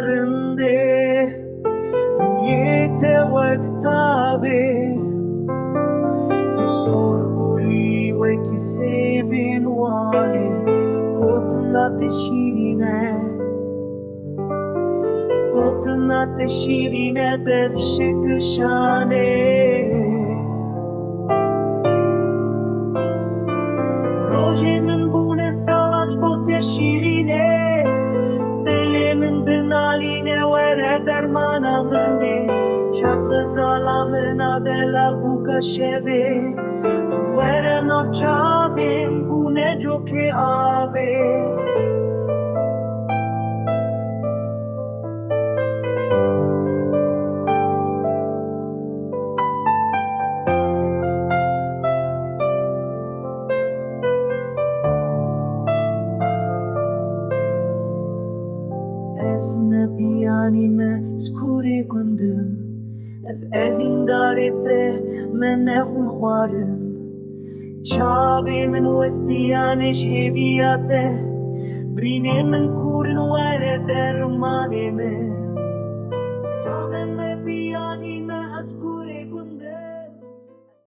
rindê rûyê te wek tavê sorgul wekî sêvên Wanê gotina te şîrînê gotina te şîrînê dev şekir şanê Rojên min bûne salan bo te şîrînê dilê min dinalîne warê dermana minê Çavxezala mina delal bûka şevê tu were nav Çavên bûne cokê avê Ez nebiyanîme skûrê gundim Ez evîndarê te me nexwe xwarim Çavê min westiyanê hêviya te Brînê min kûrin were dermanê min